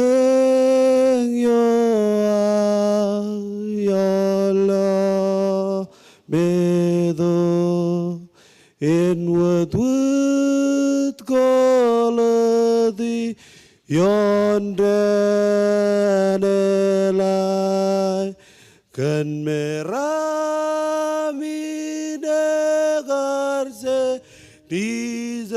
Ailing yola medo inward wood goladi yondenelai kan merami negarse dizoila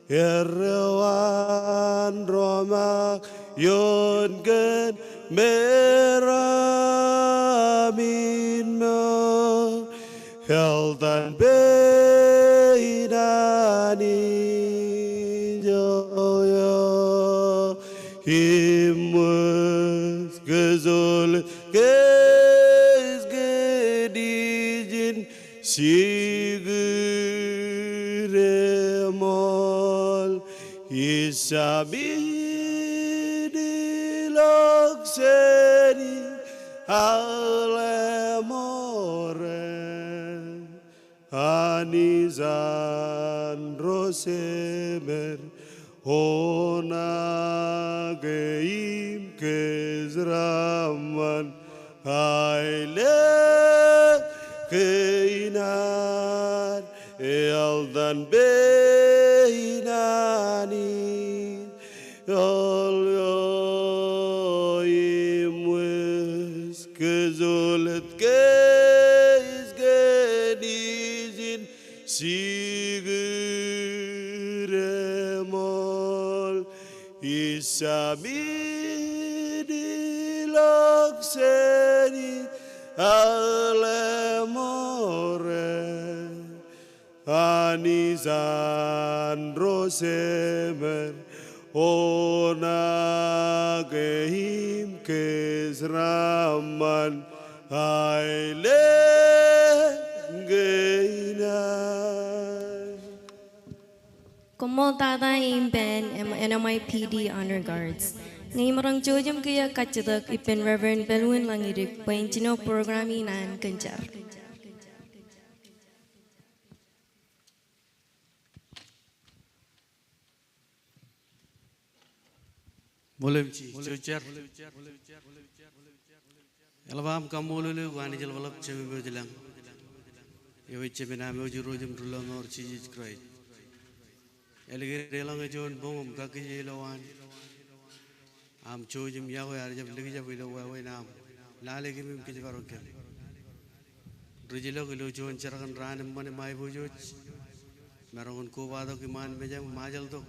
Erwan Roma Yongen Meramin Mo Heldan Beinani Joyo Himus Gezol Gez Gedijin Siguremol Isabidi Lokseni Alemore Anizan Rosemer Ona Geim Kezraman Haile Keinar Eldan Beinani Ol Yoim Wes gezolet geis genizin siguremol isamidi lokseni alemore anisan rosemer ona gehim kesraman aile geina. Como tada imben NMIPD honor guards. Ngayon marang jojam kaya kacadak ipen Reverend Belwin Langirik paintino programinan kencar. Molemci, cucar. Elabam kamululu wani jal walap cemi berjalan. Ewe cemi nama uji rojam rulang or ciji krai. Elegir relang ajon bom kaki jelawan. Am cojim yawe arjab lagi jab ilo wawe nam. Lale kimi mkiji barokel. Rujilo kilo jon cerakan random mane mai bujoj. Merongon kubado kiman mejam majal to.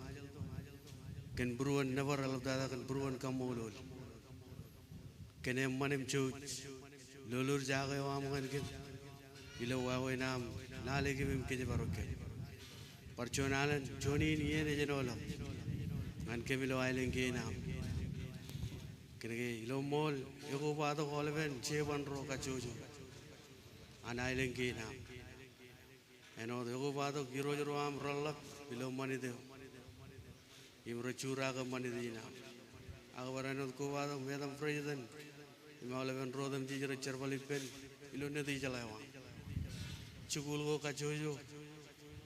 Ken buruan never alap dada ken buruan kamulul. Ken manem chuj lulur jaga wam kan ken ilo wawe nam lale kimi mkiji barokel. Percunalan Joni ni ye jenola. Ngan kemilo ailen ke nam. Kene ilo mol eko pato kolven cheban ro kachuju. An ailen ke nam. Eno eko pato giro jero am rollap ilo mani deo. Imro chura ka mani de nam. Agabaran ko pato medam president. Imaleven rodam jijero cherbalipen ilo ne di jalawa. Chukul ko kachuju.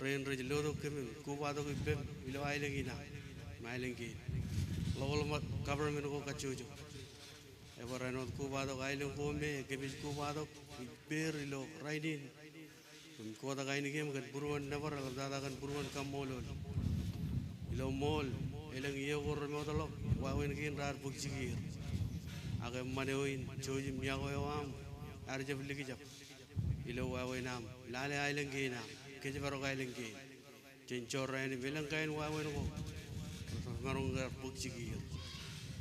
Rain raj lodo kemi kubado ko bem ilo ailengina mailengi lawol ma government ko kachujo ebarano kubado aileng ko me kemi kubado ber ilo rainin ko da gaini kem kan buruan never dada kan buruan kamolol ilo mol eleng iyo ko remodalo wawen kin rar bukjigir age maneoin chojim yago yawam arjab ligijab ilo wawenam lale ailengina keje baro kailen ke cencora ini bilang kain wawen ko marunggar bukjigi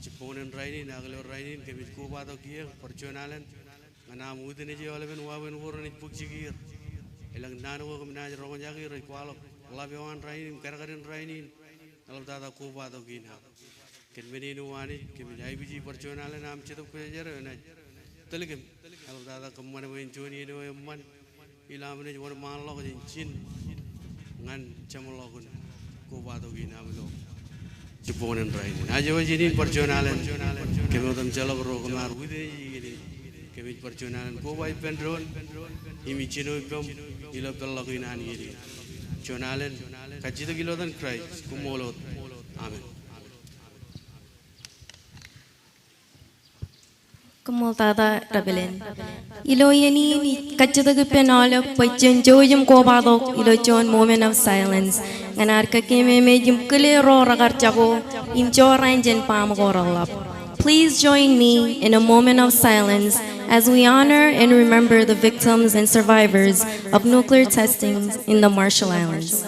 ciponen raini nagle raini kebit ko bato kiye percunalan mana mudine je oleven wawen woroni bukjigi elang nanu ko minaj rongon jagi ro kwalo labewan raini karakarin raini alam dada ko bato kina ken meninu wani kebit IBG percunalan am cetuk ko jere na teligem alam dada kemana wen joni no man ilamne jwar man lo jin ngan chamologun ko bado gina melo ciponen rai aja wajini perjuangan kemodam jalok ro kamar wide gini kemit perjuangan ko bai pendron imi chino pem ilo pelagin an gini jonalen kajito gilodan krai kumolot amen. Como tada rebelen. Ilo yani ni kacadak ipen olap pachen jojam ko bado ilo chon moment of silence. Nganar kakeme mejim kele ro ragar chago im chorain jen pam goralap. Please join me in a moment of silence as we honor and remember the victims and survivors of nuclear testing in the Marshall Islands.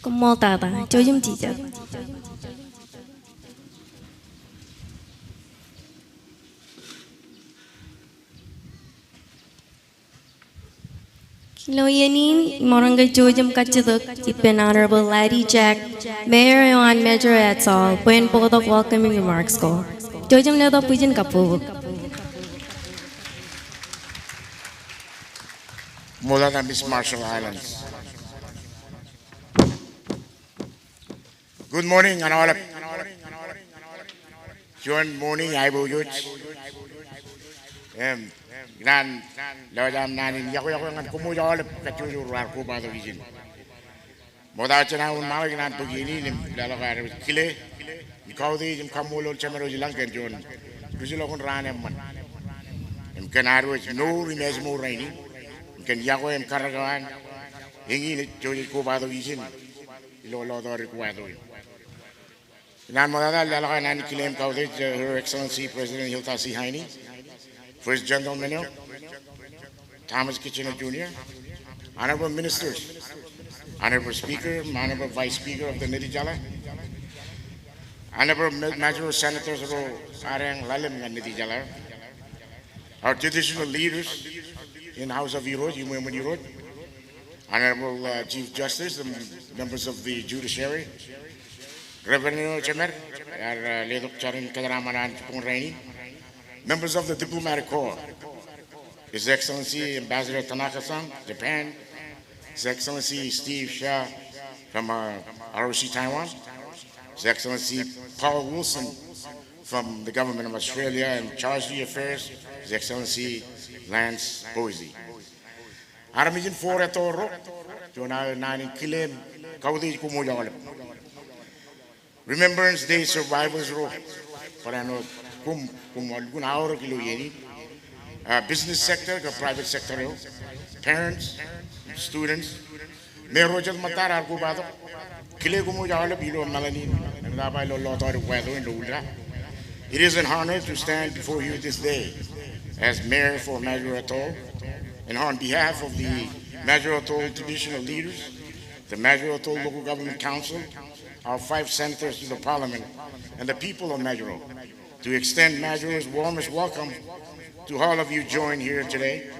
Como tada, jojam jijak. Kiloyanin, Morangal Jojam Kachadak, Ipen Honorable Laddie Jack, Mayor on Major et al., Puen Bodok welcoming remarks ko. Jojam Nedo Pujan Kapu. Mula na Miss Marshall Islands. Good morning, and all. Good morning, I will use. Gran lo jam nanin yako ngan kumu jawab kacuru luar ko ba do izin. Moda chana un mawe gran begini nim lalo kar kile kau di jim kamulol chamero jilang ken jon. Kusilo kon rane man. Kan aru no rimes mo raini. Kan yako karagawan. Ingi ni joji ko ba do izin. Lo do ko ba do. Nan moda lalo kar nan kile kau di Her Excellency President Hilda C. Heine. First Gentleman Thomas Kitchener Jr., Honorable Ministers, Honorable Speaker, Honorable Vice Speaker of the Nitijala, Honorable Major Senators of Arang Lalim and Nitijala, our traditional leaders in the House of Erod, Honorable Chief Justice, and members of the Judiciary, Reverend Chemer, Ledok Charin Kadaramanan Pungraini, members of the Diplomatic Corps, His Excellency Ambassador Tanaka-san, Japan, His Excellency Steve Shah from ROC Taiwan, His Excellency Paul Wilson from the Government of Australia and Charge the Affairs, His Excellency Lance Boise. Aramijin for etoro, Jona nani kilem kaudi kumuyawalip. Remembrance Day Survivors Row, Parano kum hour kilo yeni. Business sector, private sector, parents, students. Merojal matar arko bado. Kile kumu jawala bilo malanin. Nagdabay lo lotor weather in Lula. It is an honor to stand before you this day as mayor for Major Atoll, and on behalf of the Major Atoll traditional leaders, the Major Atoll Local Government Council, our 5 senators to the Parliament, and the people of Major, to extend Major's warmest welcome to all of you joined here today,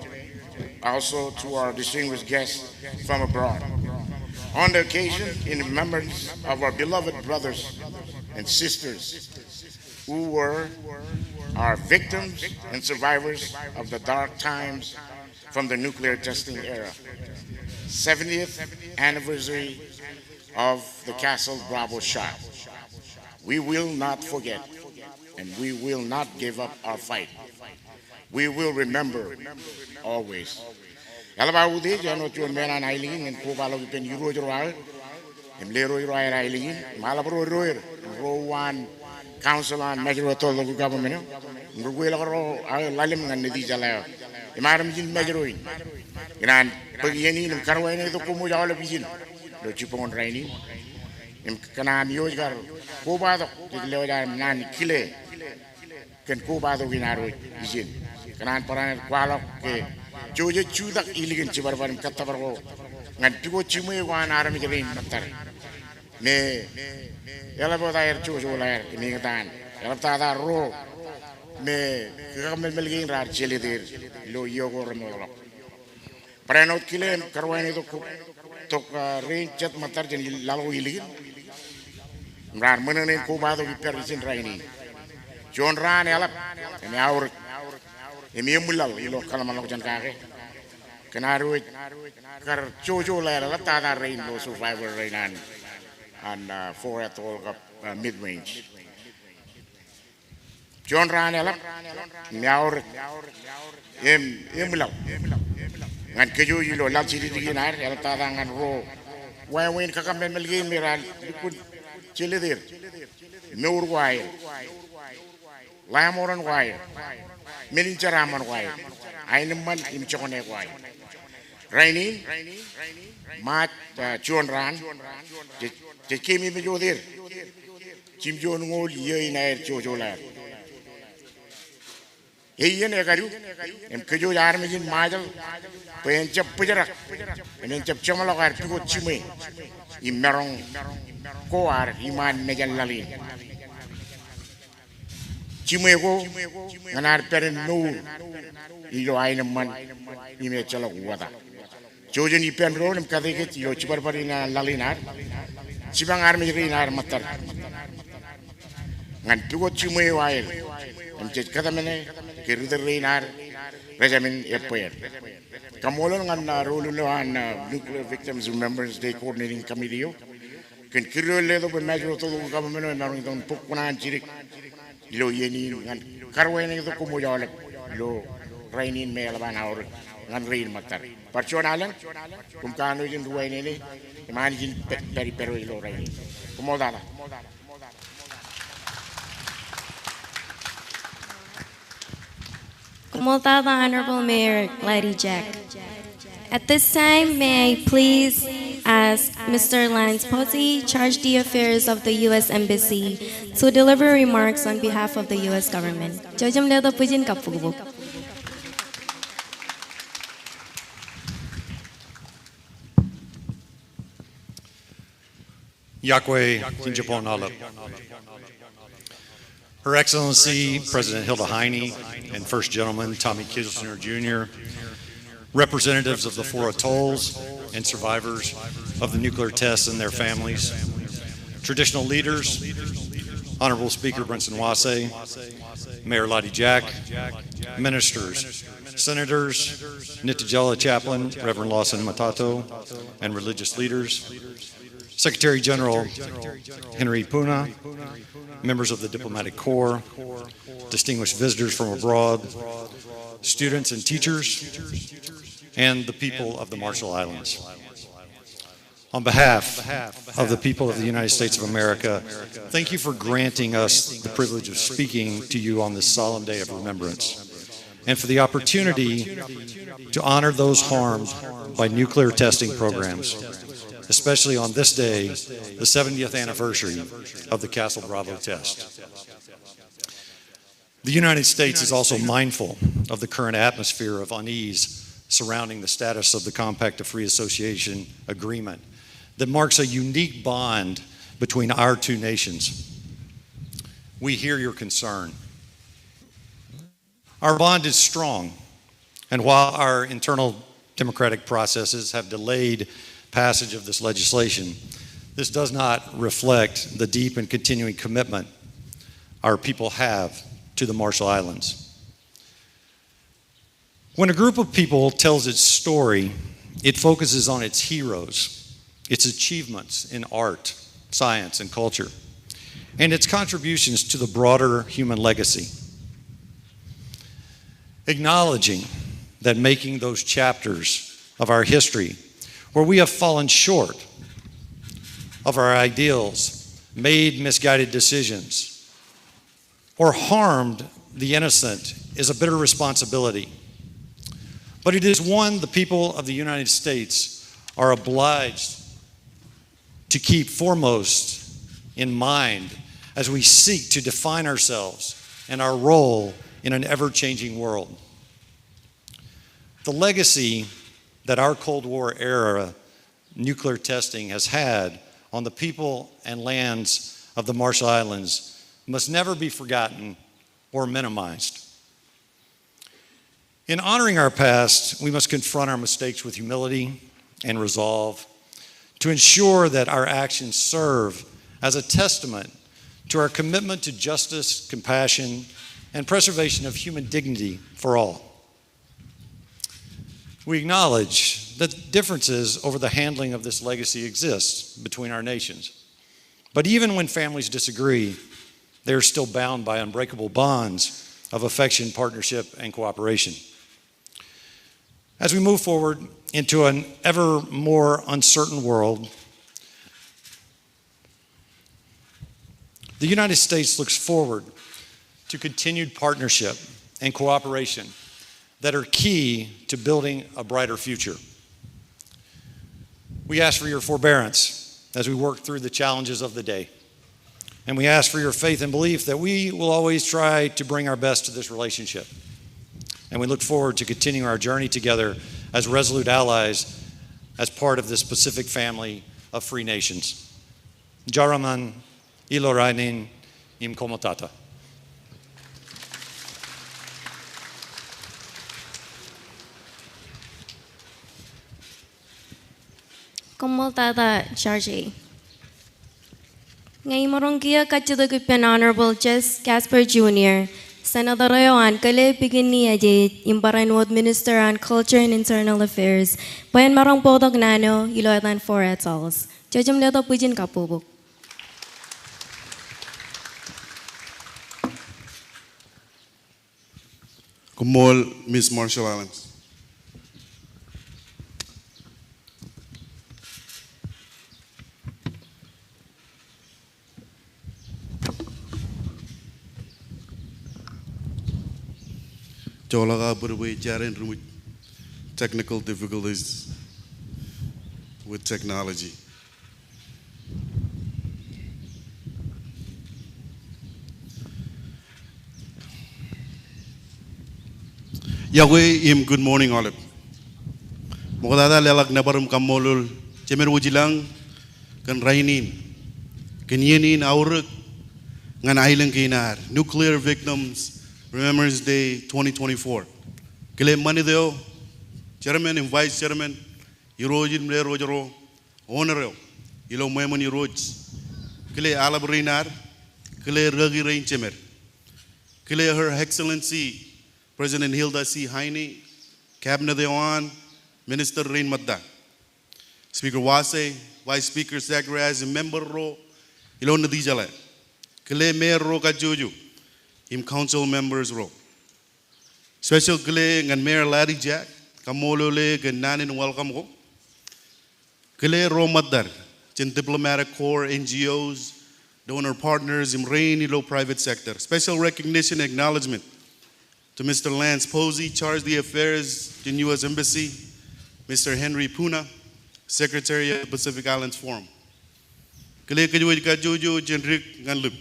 also to our distinguished guests from abroad. On the occasion, in remembrance of our beloved brothers and sisters who were our victims and survivors of the dark times from the nuclear testing era. 70th anniversary of the Castle Bravo shot. We will not forget, and we will not give up our fight. We will remember always. Alaba ude jano chon mena nailin en ko balo pen yuro jroal em lero yroal nailin malabro roer rowan council on Major Atoll government ngruguela ro lalim ngan nedi jala imaram jin majroin gran pagiyani nim karwaine to kumu jawala bijin lo chipon raini em kana miyojgar ko bado diglo da nan kile ken ko bado winaro bijin kanan paran kwalo ke joje chudak iligin cibarban katabargo ngan tigo cimu wan arami jabin matar me yala boda air jojo lair ini ngatan yala tada ro me kamel melgin rar chelidir lo yogo remolo paranot kile karwani to rain chat matar jen lalo iligin rar menenen ko bado bi persin raini jon ran yala me awr emi mulal ilo kalaman lo jan kake kenaru kar jojo la la tada rain lo survivor rainan and for at all mid range John Ranela miaur mulal ngan keju ilo la chiri diginar el tada ngan ro win kakam melgin miral ikut chiledir nur wai lamoran wai Menin caraman wai, aineman im chokone wai. Raini, mat chuan ran, je kemi me jodir, chim jon ngol ye na jojo la. Ye ne karu, em kejo yar me jin majal, pen chap pujara, enen chap chamalo kar piko chime, im merong koar iman mejal lalin. Chimego nganar peren no ilo aineman ime chalok wada jojen ipen ro nem kadeke ilo chibar parina lalinar chibang armi rinar matar ngan tugo chime wail em chet kadamene kirder rinar rejamin epoer kamolon ngan rolo an nuclear victims remembrance day coordinating committee ken kirlo ledo be Major Atoll government na ron pokuna chirik ilo yeni ngan karwene to kumo jawle lo rainin me laban aur ngan rain matar. Percualan kumkano jin dua ini iman jin dari peru ilo rain. Kumodala. Kumulta the Honorable Mayor Lady Jack. At this time, may I please ask Mr. Lance Posey, charge the affairs of the U.S. Embassy, to deliver remarks on behalf of the U.S. government. Jojum ledo pujin kapugubuk. Yakwe Kinjapon Alep. Her Excellency President Hilda Heine and First Gentleman Tommy Kirchner Jr., representatives of the 4 atolls and survivors of the nuclear tests and their families, traditional leaders, Honorable Speaker Brinson Wase, Mayor Lottie Jack, ministers, senators, Nitijela Chaplain, Reverend Lawson Matato, and religious leaders, Secretary General Henry Puna, members of the Diplomatic Corps, distinguished visitors from abroad, students and teachers, and the people of the Marshall Islands. On behalf of the people of the United States of America, thank you for granting us the privilege of speaking to you on this solemn day of remembrance, and for the opportunity to honor those harmed by nuclear testing programs, especially on this day, the 70th anniversary of the Castle Bravo test. The United States is also mindful of the current atmosphere of unease surrounding the status of the Compact of Free Association Agreement that marks a unique bond between our 2 nations. We hear your concern. Our bond is strong, and while our internal democratic processes have delayed passage of this legislation, this does not reflect the deep and continuing commitment our people have to the Marshall Islands. When a group of people tells its story, it focuses on its heroes, its achievements in art, science, and culture, and its contributions to the broader human legacy. Acknowledging that making those chapters of our history where we have fallen short of our ideals, made misguided decisions, or harmed the innocent is a bitter responsibility. But it is one the people of the United States are obliged to keep foremost in mind as we seek to define ourselves and our role in an ever-changing world. The legacy that our Cold War era nuclear testing has had on the people and lands of the Marshall Islands must never be forgotten or minimized. In honoring our past, we must confront our mistakes with humility and resolve to ensure that our actions serve as a testament to our commitment to justice, compassion, and preservation of human dignity for all. We acknowledge that differences over the handling of this legacy exist between our nations. But even when families disagree, they are still bound by unbreakable bonds of affection, partnership, and cooperation. As we move forward into an ever more uncertain world, the United States looks forward to continued partnership and cooperation that are key to building a brighter future. We ask for your forbearance as we work through the challenges of the day. And we ask for your faith and belief that we will always try to bring our best to this relationship. And we look forward to continuing our journey together as resolute allies as part of this Pacific family of free nations. Jaraman ilorainin im komotata. Komoltada Charge. Ngay morongkia kachadagupian Honorable Jess Casper Jr., Senator Royan Kale Bikini Ajay, Imbaranwad Minister on Culture and Internal Affairs, Bayan Marong Podog Nano, Iloyatan 4 atolls. Jajam leto pujin kapubuk. Kumol, Miss Marshall Islands. Jolaga Burway Jaren with technical difficulties with technology. Yahweh im good morning Olip. Mogadada lelak nabarum kamolul cemer wujilang kan rainin kan yenin auruk ngan island kinar nuclear victims Remembrance Day 2024. Kile mani deo chairman and vice chairman irojin mle rojaro honoreo ilo memon iroj kile alabrinar kile ragi rain cemer kile Her Excellency President Hilda C. Heine, Cabinet Dewan, Minister Rain Madda, Speaker Wase, Vice Speaker Zacharias, and Member Ro, Ilon Nadijale, Kile Mayor Ro Kajuju, Him Council Members Ro. Special Kile and Mayor Larry Jack, Kamolo Le, Gananin welcome Ro. Kile Ro Maddar, Chin Diplomatic Corps, NGOs, donor partners, Im Rain Ilo private sector. Special recognition and acknowledgement to Mr. Lance Posey, Charge the Affairs in U.S. Embassy, Mr. Henry Puna, Secretary of the Pacific Islands Forum. Kale kajuj kajuju Jenrik Ganlup,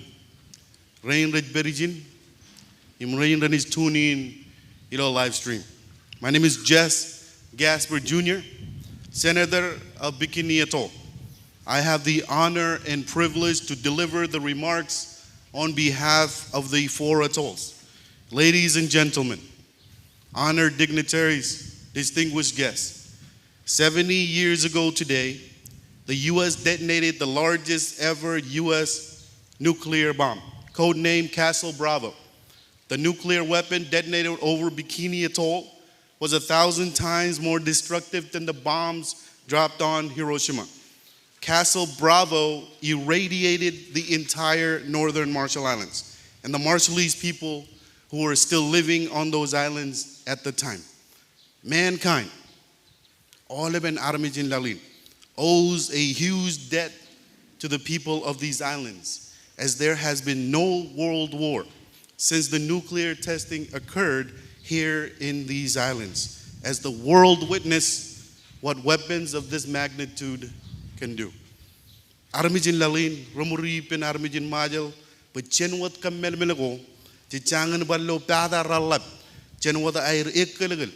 Rain Red Berijin, Im Rain Ranis Tunin, live stream. My name is Jess Gasper Jr., Senator of Bikini Atoll. I have the honor and privilege to deliver the remarks on behalf of the 4 atolls. Ladies and gentlemen, honored dignitaries, distinguished guests, 70 years ago today, the U.S. detonated the largest ever U.S. nuclear bomb, codenamed Castle Bravo. The nuclear weapon detonated over Bikini Atoll was 1,000 times more destructive than the bombs dropped on Hiroshima. Castle Bravo irradiated the entire northern Marshall Islands, and the Marshallese people who were still living on those islands at the time. Mankind, Olib and Armijin Lalin, owes a huge debt to the people of these islands, as there has been no world war since the nuclear testing occurred here in these islands, as the world witnessed what weapons of this magnitude can do. Armijin Lalin, Romuri Pin Armijin Majel, but Chenwat Kamel Melago, Chichangan Ballo Pada Ralab, Chenwata Air Ekelegal,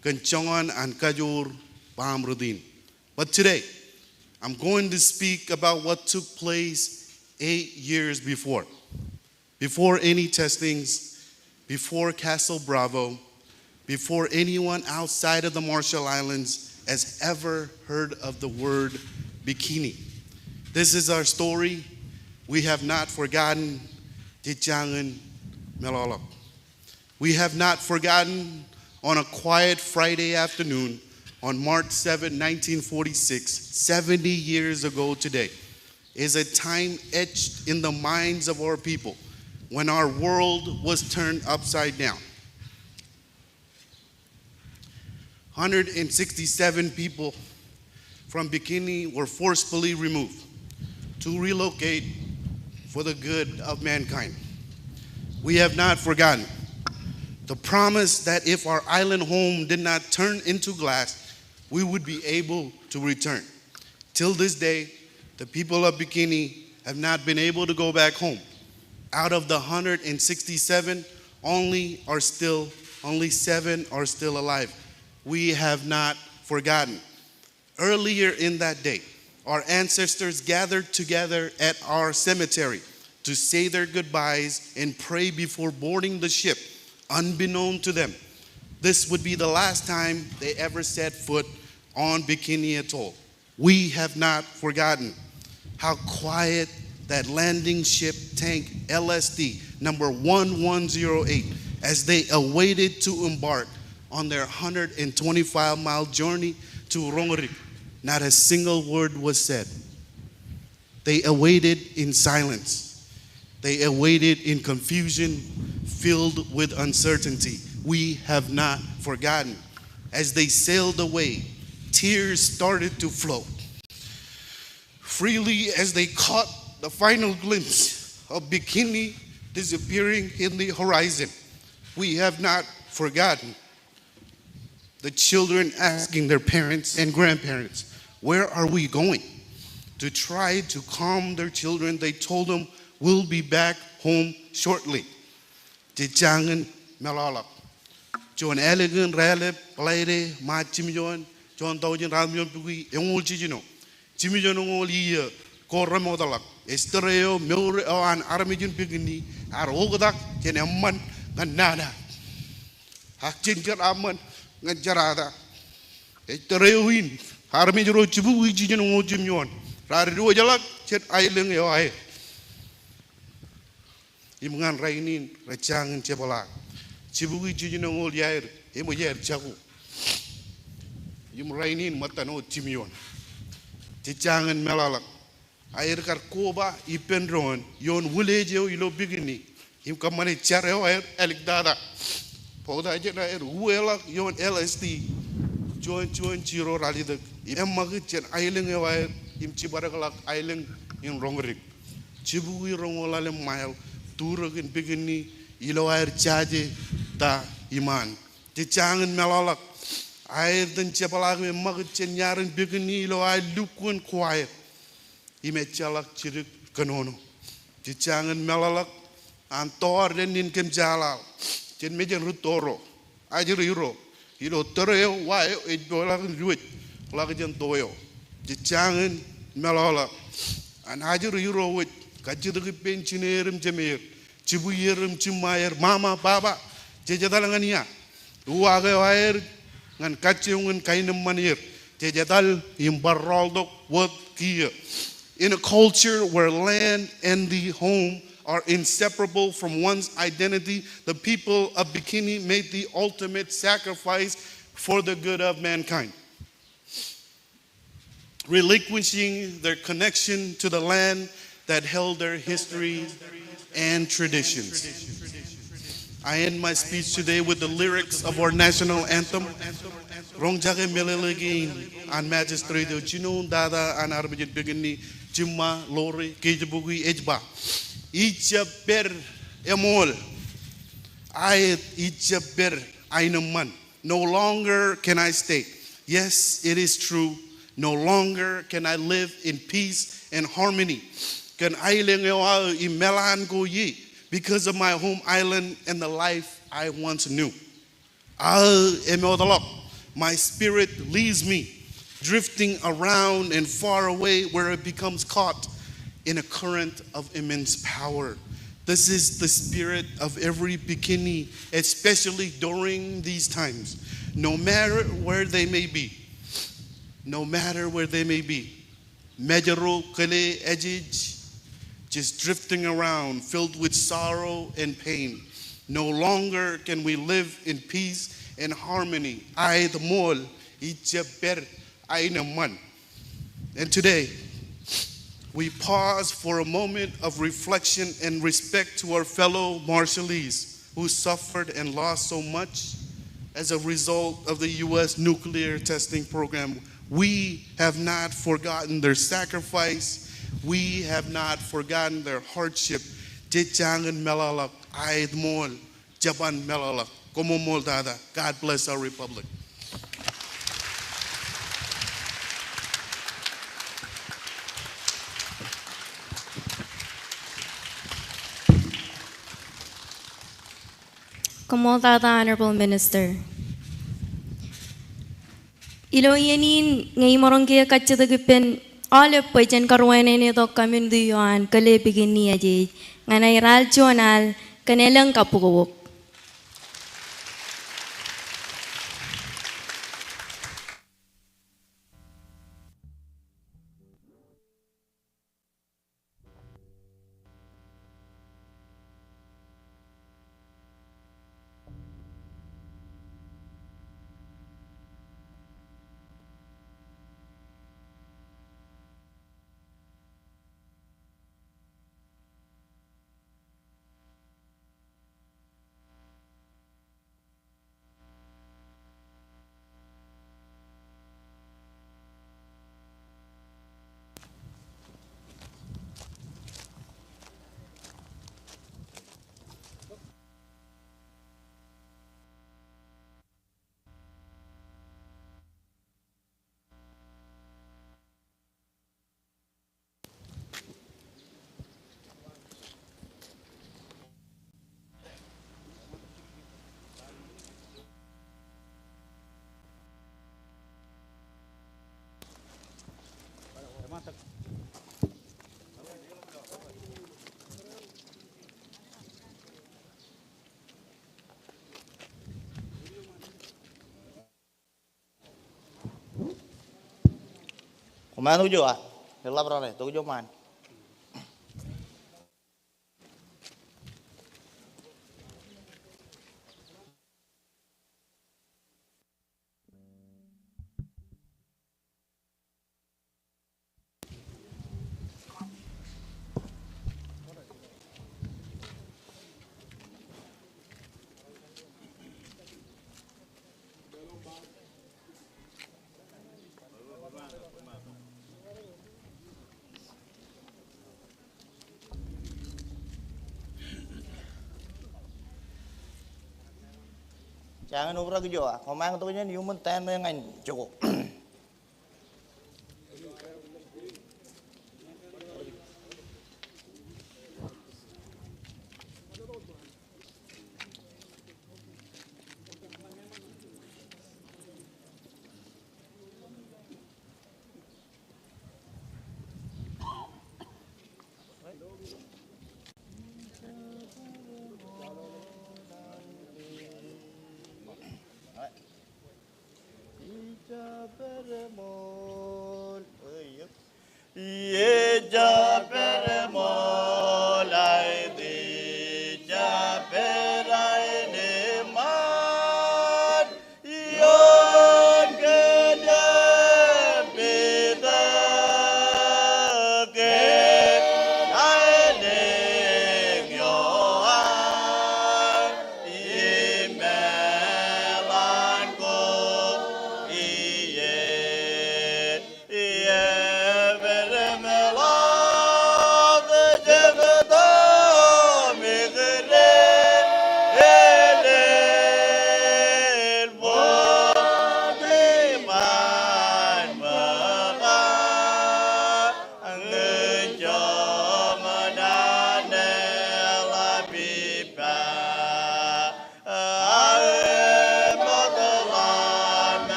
Kanchongan and Kajur Pamrudin. But today, I'm going to speak about what took place 8 years before. Before any testings, before Castle Bravo, before anyone outside of the Marshall Islands has ever heard of the word bikini. This is our story. We have not forgotten Chichangan Melolok. We have not forgotten on a quiet Friday afternoon on March 7, 1946, 70 years ago today, is a time etched in the minds of our people when our world was turned upside down. 167 people from Bikini were forcefully removed to relocate for the good of mankind. We have not forgotten the promise that if our island home did not turn into glass, we would be able to return. Till this day, the people of Bikini have not been able to go back home. Out of the 167, only 7 are still alive. We have not forgotten. Earlier in that day, our ancestors gathered together at our cemetery to say their goodbyes and pray before boarding the ship. Unbeknown to them, this would be the last time they ever set foot on Bikini Atoll. We have not forgotten how quiet that landing ship tank LSD number 1108 as they awaited to embark on their 125-mile journey to Rongorik. Not a single word was said. They awaited in silence. They awaited in confusion, filled with uncertainty. we have not forgotten. As they sailed away, tears started to flow freely as they caught the final glimpse of Bikini disappearing in the horizon. We have not forgotten. The children asking their parents and grandparents, where are we going? To try to calm their children, they told them, we'll be back home shortly. Tijangan melalak. John elegant ralep, plaide, ma chimijon, John Taujan Ramion Pui, Engol Chijino. Chimijon ongol year, Korramodalak, Estereo, Mure, and Armijin Pigini, Arogadak, Jenaman, Ganada. Hakchinker Aman, Ganjarada. Estereo win, Armijro Chibu, Jin Ojimion, Radu Jalak, Chet Island, Yoai. Imgan Rainin, Rachang and Chepala. Chibugi Jin Ol Yair, Emoyer Chaku. Im Rainin Matano Chimion. Tijangan melalak. Air Karkoba, Ipendron, Yon Wulejio, Ilo Bikini. Im Kamani Chareo, Elik Dada. Poda Jena, Uelak, Yon LSD. Join Chiro Rally the Emagit and Island, Im Chibaragalak Island in Rongerik. Chibui Rongola Mile, Turok in Bikini, Ilo Air Chaje, Da Iman. Tijangan melalak. I then Chapalak Magat and Yaran Bikini, Lo I Lukun quiet. He met Chalak Chirik Kanono. Tijangan melalak and Thor then in Kemjala. Chen Majan Rutoro. Ajiro. Hilo Toreo, why it Bolak do it. Lagajan Toyo. Tijangan melalak. And Ajiro with Kajirik Pensionerum Jamir. Chibuyerum Chimayer, Mama, Baba, Jejadalangania. Uaga wire. Ngan kacung ngan kainam manir jejadal imbarraldok word kia. In a culture where land and the home are inseparable from one's identity, the people of Bikini made the ultimate sacrifice for the good of mankind, relinquishing their connection to the land that held their history and traditions. I end my speech today with the lyrics of our national anthem. Rongjake Melelegi and Magistrate Chino Dada and Arbijit Bigini, Jimma, Lori, Kijabugi, Ejba. Each ber emol. I each ber ainaman. No longer can I stay. Yes, it is true. No longer can I live in peace and harmony. Can I in Melan go ye? Because of my home island and the life I once knew. My spirit leaves me, drifting around and far away where it becomes caught in a current of immense power. This is the spirit of every Bikini, especially during these times, no matter where they may be. No matter where they may be. Mejaro Kale Ejij, just drifting around, filled with sorrow and pain. No longer can we live in peace and harmony. I, the mol, ichaber, I man. And today, we pause for a moment of reflection and respect to our fellow Marshallese who suffered and lost so much as a result of the U.S. nuclear testing program. We have not forgotten their sacrifice. We have not forgotten their hardship. Jechangan melalak, aid mol, Japan melalak, como mol dada. God bless our republic. Como dada, Honorable Minister. Iloyanin ngay morong kaya kachadagipen all pajan karwane ni to kamin duyan kale Bikini aje nganay ralchonal kanelang kapugawok. Kumain tujuh ah, gelap berapa? Tujuh man. Jangan ubah tujuh ah, kumain tujuhnya ni human ten yang lain cukup.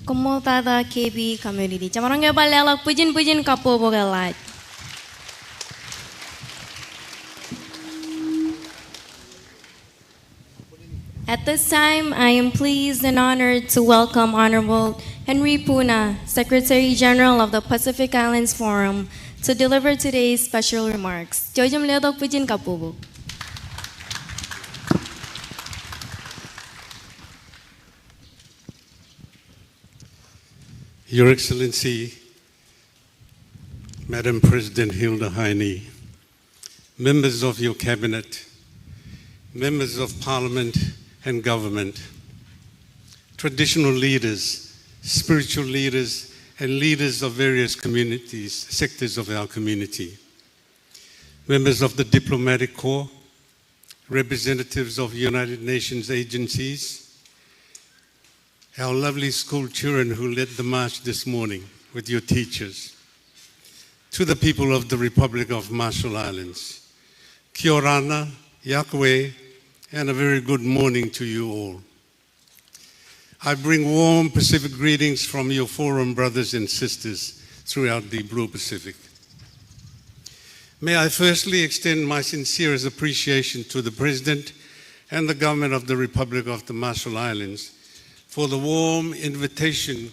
Como tada KB community. Camarang ke balelak pujin kapo bogalat. At this time, I am pleased and honored to welcome Honorable Henry Puna, Secretary General of the Pacific Islands Forum, to deliver today's special remarks. Jojum ledok pujin kapo. Your Excellency, Madam President Hilda Heine, members of your cabinet, members of parliament and government, traditional leaders, spiritual leaders, and leaders of various communities, sectors of our community, members of the diplomatic corps, representatives of United Nations agencies, our lovely school children who led the march this morning with your teachers, to the people of the Republic of Marshall Islands, Kia orana, Yakwe, and a very good morning to you all. I bring warm Pacific greetings from your forum brothers and sisters throughout the Blue Pacific. May I firstly extend my sincerest appreciation to the President and the Government of the Republic of the Marshall Islands for the warm invitation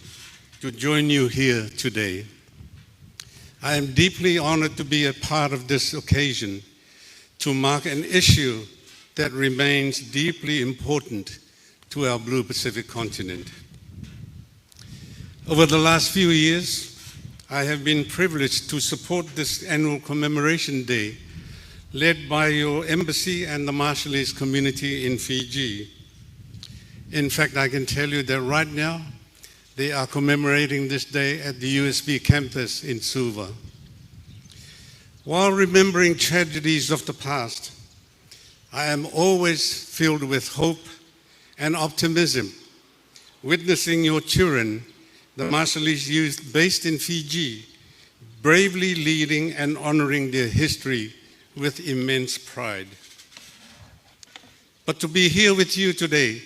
to join you here today. I am deeply honored to be a part of this occasion to mark an issue that remains deeply important to our Blue Pacific continent. Over the last few years, I have been privileged to support this annual Commemoration Day led by your embassy and the Marshallese community in Fiji. In fact, I can tell you that right now, they are commemorating this day at the USB campus in Suva. While remembering tragedies of the past, I am always filled with hope and optimism, witnessing your children, the Marshallese youth based in Fiji, bravely leading and honoring their history with immense pride. But to be here with you today,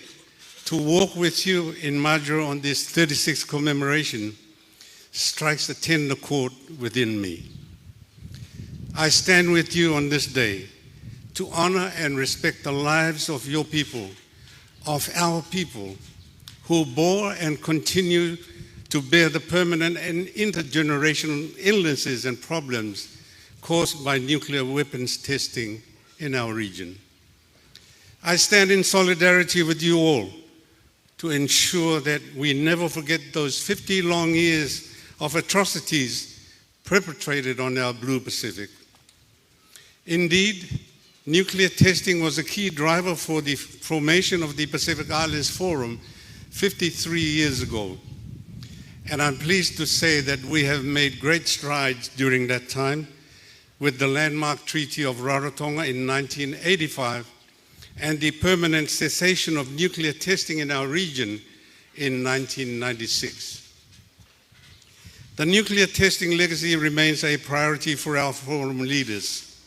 to walk with you in Majuro on this 36th commemoration, strikes a tender chord within me. I stand with you on this day to honor and respect the lives of your people, of our people, who bore and continue to bear the permanent and intergenerational illnesses and problems caused by nuclear weapons testing in our region. I stand in solidarity with you all to ensure that we never forget those 50 long years of atrocities perpetrated on our Blue Pacific. Indeed, nuclear testing was a key driver for the formation of the Pacific Islands Forum 53 years ago. And I'm pleased to say that we have made great strides during that time with the landmark Treaty of Rarotonga in 1985 and the permanent cessation of nuclear testing in our region in 1996. The nuclear testing legacy remains a priority for our forum leaders,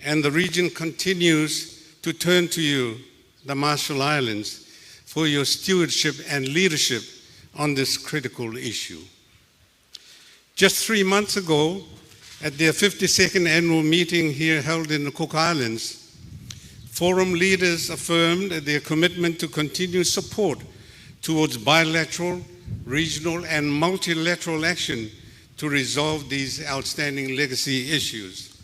and the region continues to turn to you, the Marshall Islands, for your stewardship and leadership on this critical issue. Just 3 months ago, at their 52nd annual meeting here held in the Cook Islands, Forum leaders affirmed their commitment to continue support towards bilateral, regional, and multilateral action to resolve these outstanding legacy issues.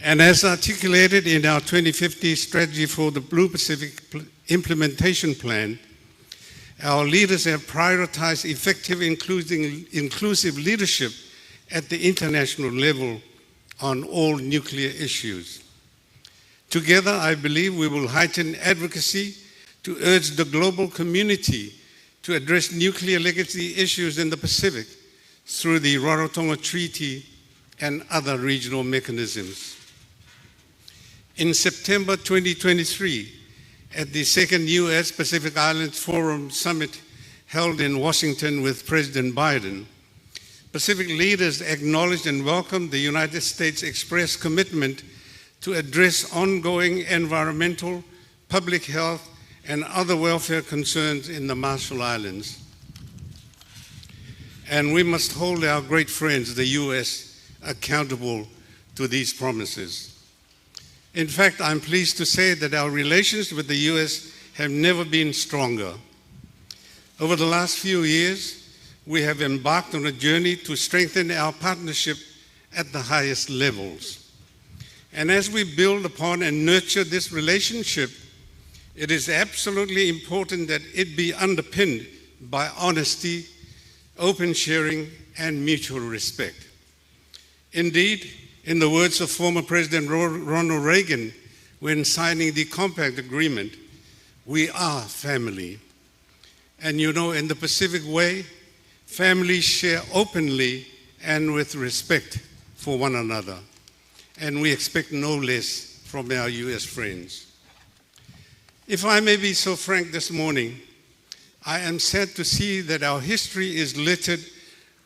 And as articulated in our 2050 strategy for the Blue Pacific Implementation Plan, our leaders have prioritized effective inclusive leadership at the international level on all nuclear issues. Together, I believe we will heighten advocacy to urge the global community to address nuclear legacy issues in the Pacific through the Rarotonga Treaty and other regional mechanisms. In September 2023, at the second U.S. Pacific Islands Forum Summit held in Washington with President Biden, Pacific leaders acknowledged and welcomed the United States' express commitment to address ongoing environmental, public health, and other welfare concerns in the Marshall Islands. And we must hold our great friends, the U.S., accountable to these promises. In fact, I'm pleased to say that our relations with the U.S. have never been stronger. Over the last few years, we have embarked on a journey to strengthen our partnership at the highest levels. And as we build upon and nurture this relationship, it is absolutely important that it be underpinned by honesty, open sharing, and mutual respect. Indeed, in the words of former President Ronald Reagan when signing the Compact Agreement, we are family. And you know, in the Pacific way, families share openly and with respect for one another. And we expect no less from our U.S. friends. If I may be so frank this morning, I am sad to see that our history is littered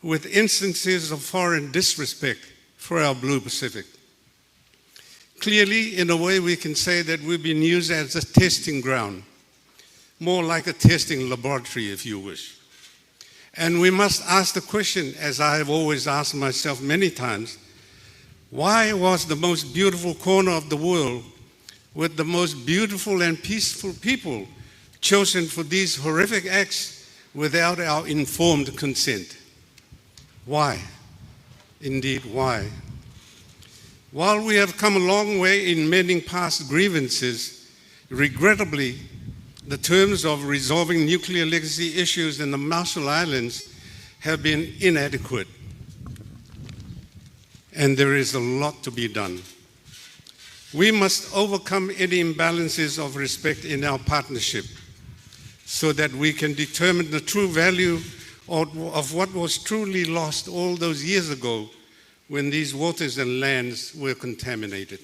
with instances of foreign disrespect for our Blue Pacific. Clearly, in a way, we can say that we've been used as a testing ground, more like a testing laboratory, if you wish. And we must ask the question, as I have always asked myself many times, why was the most beautiful corner of the world with the most beautiful and peaceful people chosen for these horrific acts without our informed consent? Why? Indeed, why? While we have come a long way in mending past grievances, regrettably, the terms of resolving nuclear legacy issues in the Marshall Islands have been inadequate. And there is a lot to be done. We must overcome any imbalances of respect in our partnership so that we can determine the true value of what was truly lost all those years ago when these waters and lands were contaminated.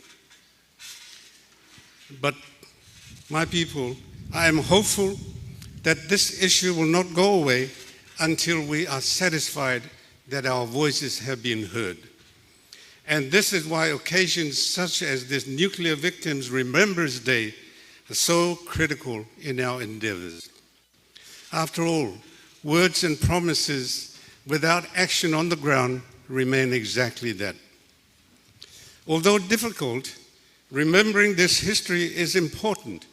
But my people, I am hopeful that this issue will not go away until we are satisfied that our voices have been heard. And this is why occasions such as this Nuclear Victims Remembrance Day are so critical in our endeavors. After all, words and promises without action on the ground remain exactly that. Although difficult, remembering this history is important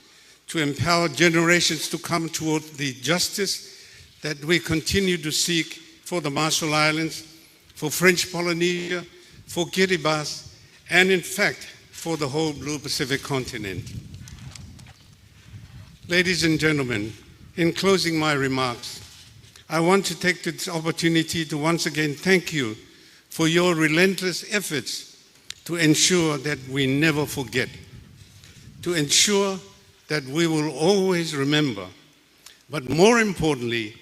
to empower generations to come toward the justice that we continue to seek for the Marshall Islands, for French Polynesia, for Kiribati, and in fact, for the whole Blue Pacific continent. Ladies and gentlemen, in closing my remarks, I want to take this opportunity to once again thank you for your relentless efforts to ensure that we never forget, to ensure that we will always remember, but more importantly,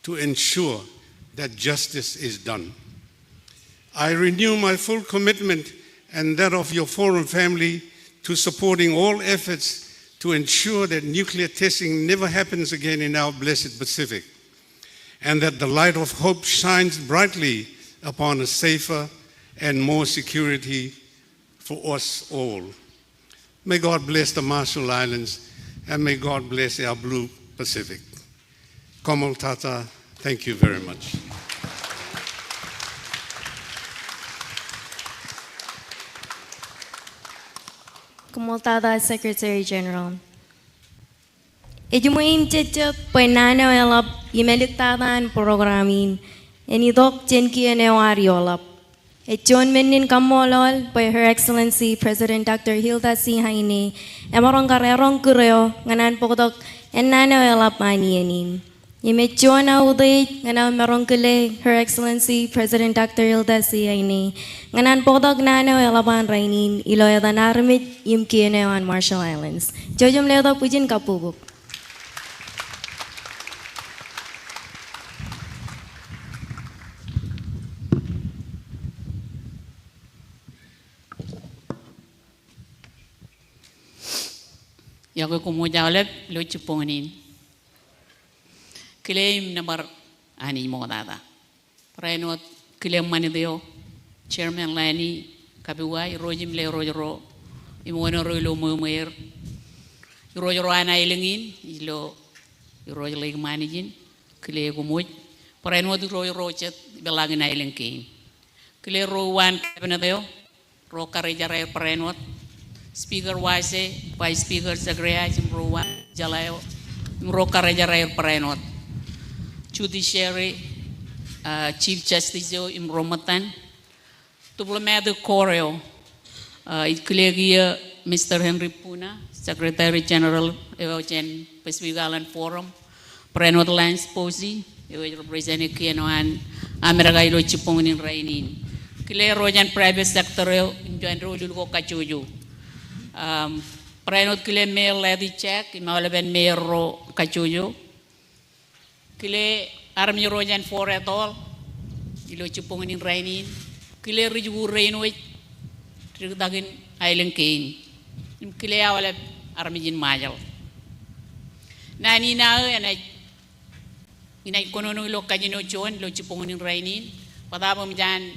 to ensure that justice is done. I renew my full commitment and that of your Forum family to supporting all efforts to ensure that nuclear testing never happens again in our blessed Pacific, and that the light of hope shines brightly upon a safer and more security for us all. May God bless the Marshall Islands, and may God bless our Blue Pacific. Komal Tata, thank you very much. Kumultada Secretary General. Ejumoim cecep penana elap imeliktadan programin. Enidok jenki enewari olap. Ejon menin kamolol by Her Excellency President Dr. Hilda C. Haine. Emarong karerong kureo nganan pokdok enana elap manienin. Imechona uday nganan merong kule Her Excellency President Dr. Hilda C. Haine. Nganan pokdok nana elapan rainin iloyadan armit imki enewan Marshall Islands. Jojum leodok pujin kapubuk. Yago kumujawlep lo chuponin. Claim number ani modada. Prenot claim manideo. Chairman Lani Kabiwai Rojim le Rojoro. Imono Rolo Mumer. Rojoro ana ilingin. Ilo Rojalik managin. Clay gumuj. Prenot Rojrochet belangin na ilingkin. Clay Rowan Cabinadeo. Rokarejare Prenot. Speaker Wise, Vice Speaker Sagrea, Imrowan, Jalayo, Imrokarajar Parenot, Judiciary, Chief Justice Imromatan, Tuplamado Coreo, Iklegia, Mr. Henry Puna, Secretary General, Evogen Pacific Island Forum, Parenot Lance Posey, representing Kianoan, Americailo Chipon in Rainin, Claire Rojan Private Sector, Joan Rodulgo Cachuju. Prenot kile mail ledi check, imalaben mail ro kachuyo. Kile army rojan for at all. Ilo chupongin in rainin. Kile rijugu rain wait. Trigdagin island cane. Kile awale army in majal. Nani na and I inay kono lo kajino chuan lo chupongin in rainin. Padabam jan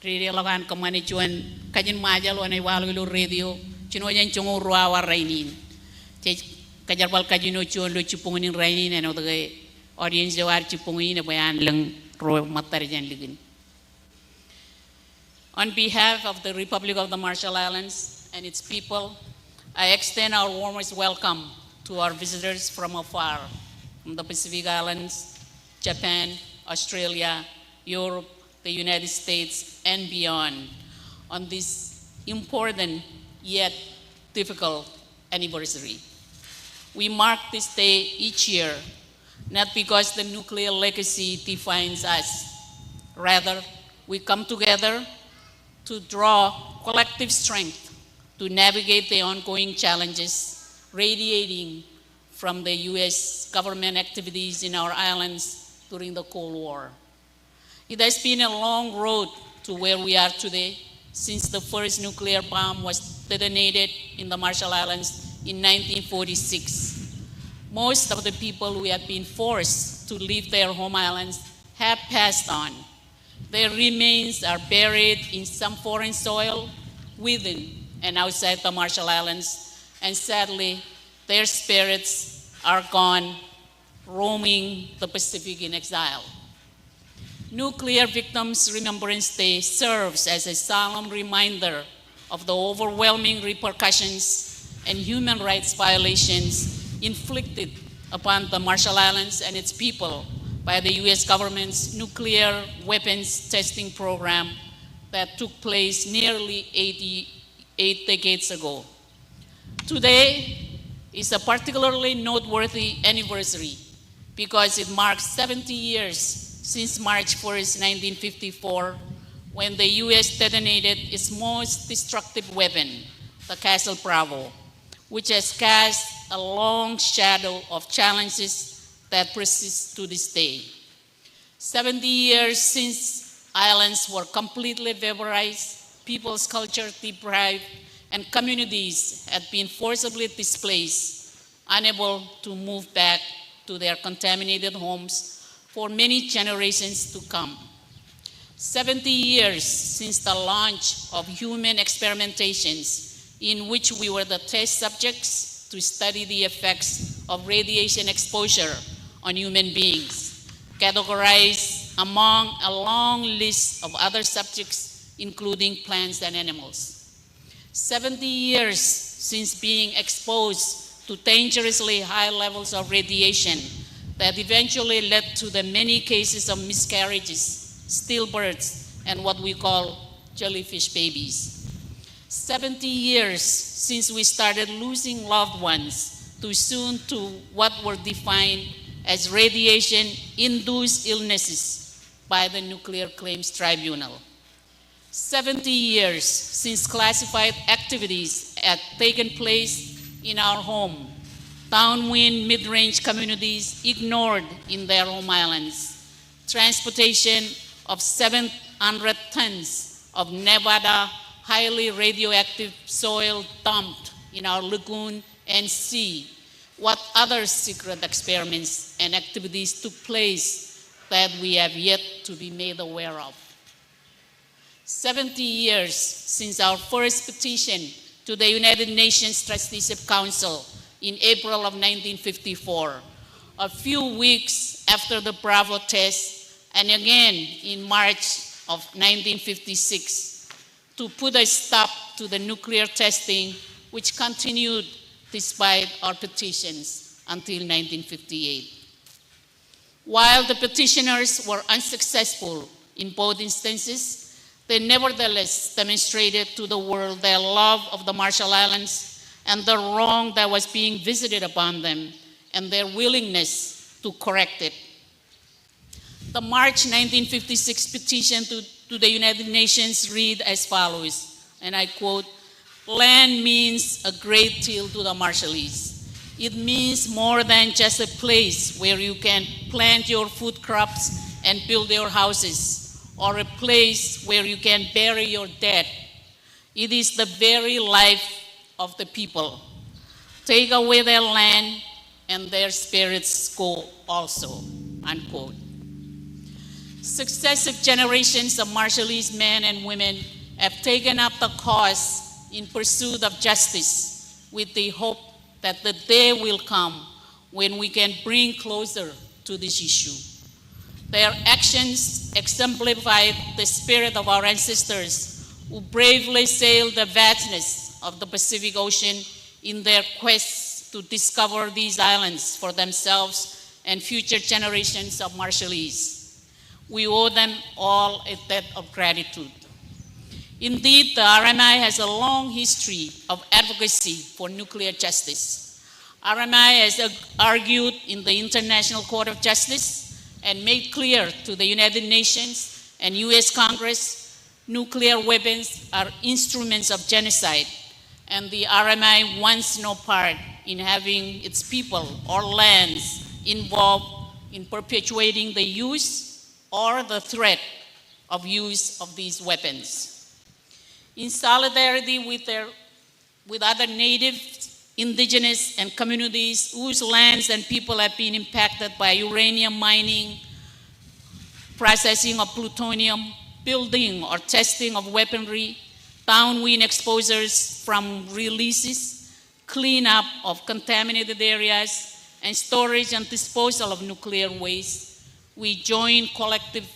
trilagan kamani chuan kajin majal and I walo radio. Chino yan chungo ruawa rainin. Kajarbal kajino chun lo chupungun in rainin and other audience jo ar chipungi na bayan lang ro matarjan ligin. On behalf of the Republic of the Marshall Islands and its people, I extend our warmest welcome to our visitors from afar, from the Pacific Islands, Japan, Australia, Europe, the United States, and beyond, on this important yet difficult anniversary. We mark this day each year, not because the nuclear legacy defines us. Rather, we come together to draw collective strength to navigate the ongoing challenges radiating from the U.S. government activities in our islands during the Cold War. It has been a long road to where we are today since the first nuclear bomb was detonated in the Marshall Islands in 1946. Most of the people who have been forced to leave their home islands have passed on. Their remains are buried in some foreign soil within and outside the Marshall Islands, and sadly, their spirits are gone, roaming the Pacific in exile. Nuclear Victims Remembrance Day serves as a solemn reminder of the overwhelming repercussions and human rights violations inflicted upon the Marshall Islands and its people by the U.S. government's nuclear weapons testing program that took place nearly 88 decades ago. Today is a particularly noteworthy anniversary because it marks 70 years since March 1st, 1954, when the U.S. detonated its most destructive weapon, the Castle Bravo, which has cast a long shadow of challenges that persist to this day. 70 years since islands were completely vaporized, people's culture deprived, and communities had been forcibly displaced, unable to move back to their contaminated homes for many generations to come. 70 years since the launch of human experimentations in which we were the test subjects to study the effects of radiation exposure on human beings, categorized among a long list of other subjects, including plants and animals. 70 years since being exposed to dangerously high levels of radiation that eventually led to the many cases of miscarriages, stillbirths, and what we call jellyfish babies. 70 years since we started losing loved ones too soon to what were defined as radiation-induced illnesses by the Nuclear Claims Tribunal. 70 years since classified activities had taken place in our home, downwind mid-range communities ignored in their home islands, transportation of 700 tons of Nevada highly radioactive soil dumped in our lagoon and sea. What other secret experiments and activities took place that we have yet to be made aware of? 70 years since our first petition to the United Nations Trusteeship Council in April of 1954, a few weeks after the Bravo test, and again in March of 1956, to put a stop to the nuclear testing, which continued despite our petitions until 1958. While the petitioners were unsuccessful in both instances, they nevertheless demonstrated to the world their love of the Marshall Islands and the wrong that was being visited upon them, and their willingness to correct it. The March 1956 petition to the United Nations read as follows, and I quote, "Land means a great deal to the Marshallese. It means more than just a place where you can plant your food crops and build your houses, or a place where you can bury your dead. It is the very life of the people. Take away their land and their spirits go also," unquote. Successive generations of Marshallese men and women have taken up the cause in pursuit of justice with the hope that the day will come when we can bring closer to this issue. Their actions exemplify the spirit of our ancestors who bravely sailed the vastness of the Pacific Ocean in their quest to discover these islands for themselves and future generations of Marshallese. We owe them all a debt of gratitude. Indeed, the RMI has a long history of advocacy for nuclear justice. RMI has argued in the International Court of Justice and made clear to the United Nations and US Congress, nuclear weapons are instruments of genocide, and the RMI wants no part in having its people or lands involved in perpetuating the use or the threat of use of these weapons. In solidarity with other native, indigenous, and communities whose lands and people have been impacted by uranium mining, processing of plutonium, building or testing of weaponry, downwind exposures from releases, cleanup of contaminated areas, and storage and disposal of nuclear waste, we join collective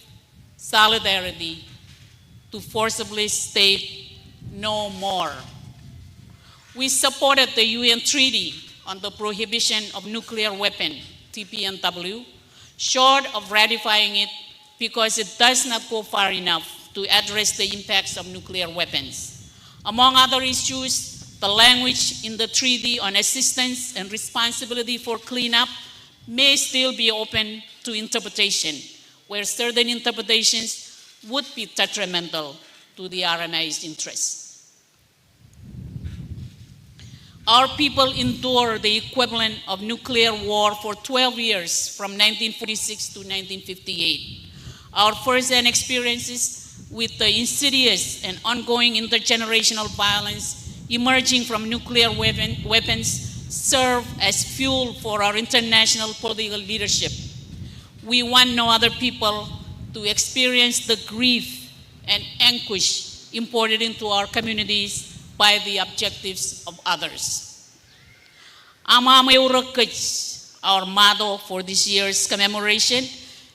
solidarity to forcibly state no more. We supported the UN Treaty on the Prohibition of Nuclear Weapons, TPNW, short of ratifying it because it does not go far enough to address the impacts of nuclear weapons. Among other issues, the language in the treaty on assistance and responsibility for cleanup may still be open to interpretation, where certain interpretations would be detrimental to the RMI's interests. Our people endured the equivalent of nuclear war for 12 years from 1946 to 1958. Our first-hand experiences with the insidious and ongoing intergenerational violence emerging from nuclear weapons serve as fuel for our international political leadership. We want no other people to experience the grief and anguish imported into our communities by the objectives of others. Our motto for this year's commemoration,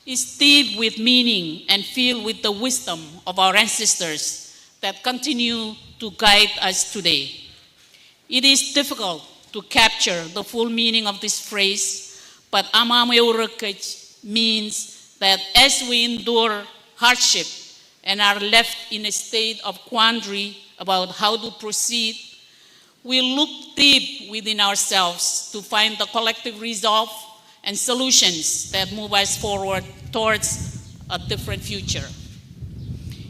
is deep with meaning and filled with the wisdom of our ancestors that continue to guide us today. It is difficult to capture the full meaning of this phrase, but means that as we endure hardship and are left in a state of quandary about how to proceed, we look deep within ourselves to find the collective resolve and solutions that move us forward towards a different future.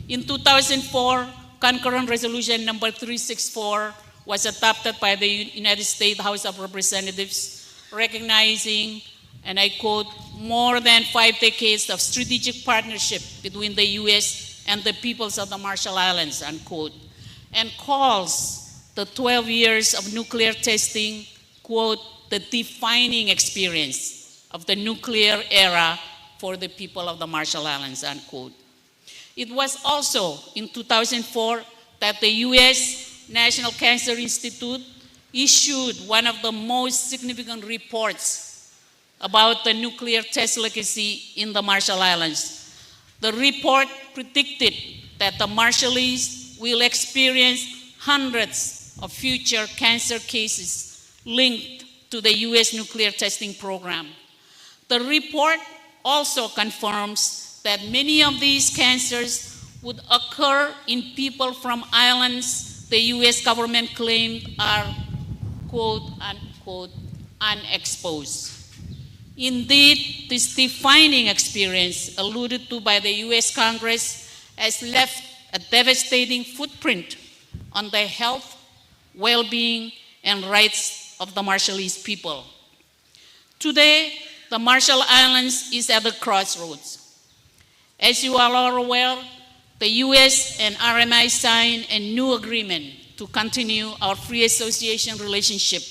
In 2004, concurrent resolution number 364 was adopted by the United States House of Representatives, recognizing, and I quote, more than 5 decades of strategic partnership between the US and the peoples of the Marshall Islands, unquote, and calls the 12 years of nuclear testing, quote, the defining experience of the nuclear era for the people of the Marshall Islands, unquote. It was also in 2004 that the US National Cancer Institute issued one of the most significant reports about the nuclear test legacy in the Marshall Islands. The report predicted that the Marshallese will experience hundreds of future cancer cases linked to the US nuclear testing program. The report also confirms that many of these cancers would occur in people from islands the US government claimed are, quote, unquote, unexposed. Indeed, this defining experience alluded to by the US Congress has left a devastating footprint on the health, well-being, and rights of the Marshallese people. Today, the Marshall Islands is at the crossroads. As you all are aware, the US and RMI signed a new agreement to continue our free association relationship.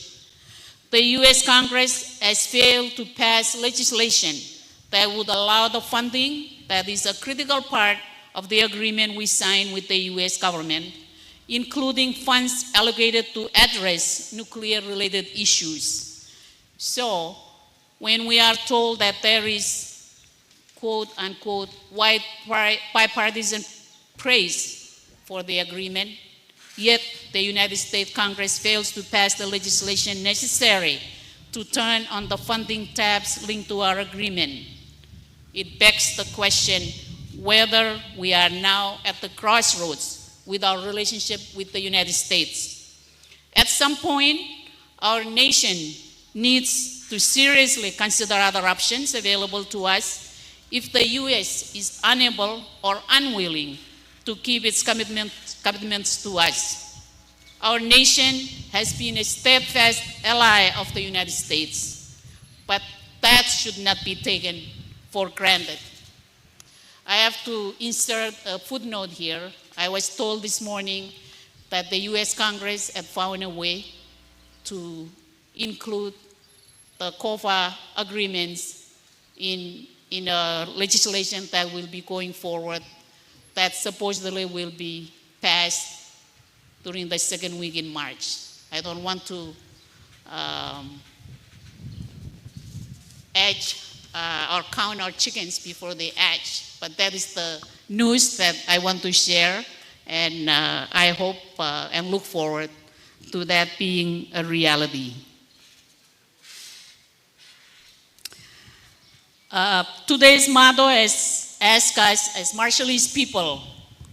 The US Congress has failed to pass legislation that would allow the funding that is a critical part of the agreement we signed with the US government, including funds allocated to address nuclear-related issues. So, when we are told that there is, quote unquote, wide bipartisan praise for the agreement, yet the United States Congress fails to pass the legislation necessary to turn on the funding tabs linked to our agreement. It begs the question whether we are now at the crossroads with our relationship with the United States. At some point, our nation needs to seriously consider other options available to us if the U.S. is unable or unwilling to keep its commitments to us. Our nation has been a steadfast ally of the United States, but that should not be taken for granted. I have to insert a footnote here. I was told this morning that the U.S. Congress had found a way to include the COFA agreements in a legislation that will be going forward that supposedly will be passed during the second week in March. I don't want to or count our chickens before they hatch, but that is the news that I want to share, and I hope and look forward to that being a reality. Today's motto has asked us as Marshallese people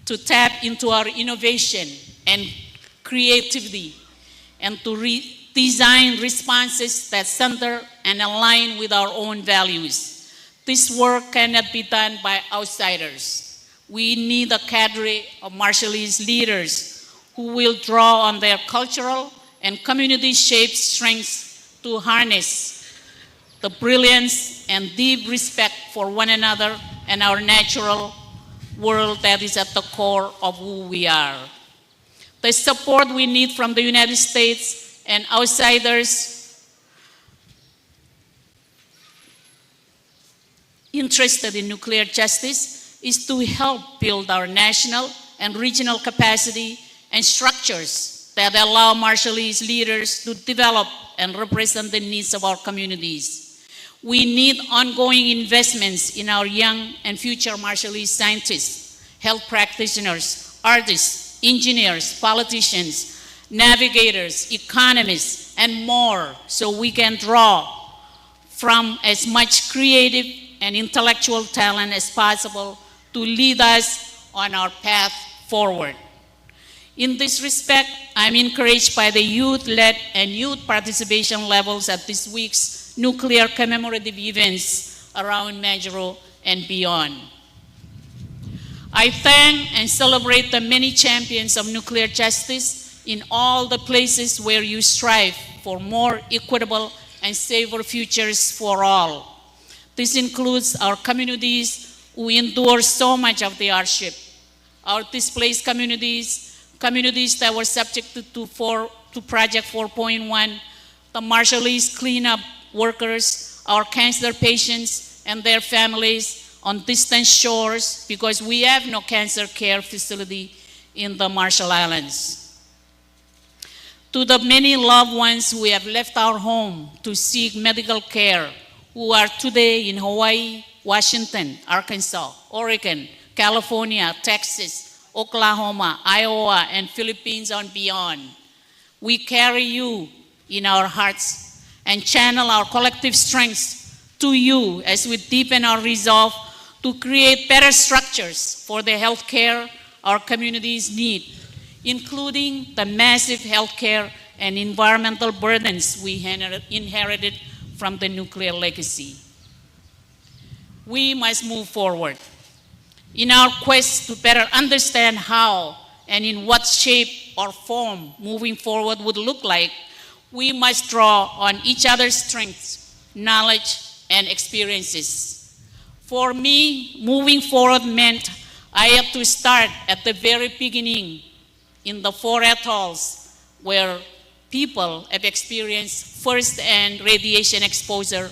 to tap into our innovation and creativity and to design responses that center and align with our own values. This work cannot be done by outsiders. We need a cadre of Marshallese leaders who will draw on their cultural and community-shaped strengths to harness the brilliance and deep respect for one another and our natural world that is at the core of who we are. The support we need from the United States and outsiders interested in nuclear justice is to help build our national and regional capacity and structures that allow Marshallese leaders to develop and represent the needs of our communities. We need ongoing investments in our young and future Marshallese scientists, health practitioners, artists, engineers, politicians, navigators, economists, and more, so we can draw from as much creative and intellectual talent as possible to lead us on our path forward. In this respect, I'm encouraged by the youth-led and youth participation levels at this week's nuclear commemorative events around Majuro and beyond. I thank and celebrate the many champions of nuclear justice in all the places where you strive for more equitable and safer futures for all. This includes our communities who endure so much of the hardship, our displaced communities, communities that were subjected to Project 4.1, the Marshallese cleanup workers, our cancer patients and their families on distant shores because we have no cancer care facility in the Marshall Islands. To the many loved ones who have left our home to seek medical care, who are today in Hawaii, Washington, Arkansas, Oregon, California, Texas, Oklahoma, Iowa, and Philippines and beyond. We carry you in our hearts and channel our collective strengths to you as we deepen our resolve to create better structures for the healthcare our communities need, including the massive healthcare and environmental burdens we inherited from the nuclear legacy. We must move forward. In our quest to better understand how and in what shape or form moving forward would look like, we must draw on each other's strengths, knowledge, and experiences. For me, moving forward meant I had to start at the very beginning in the 4 atolls where people have experienced first-hand radiation exposure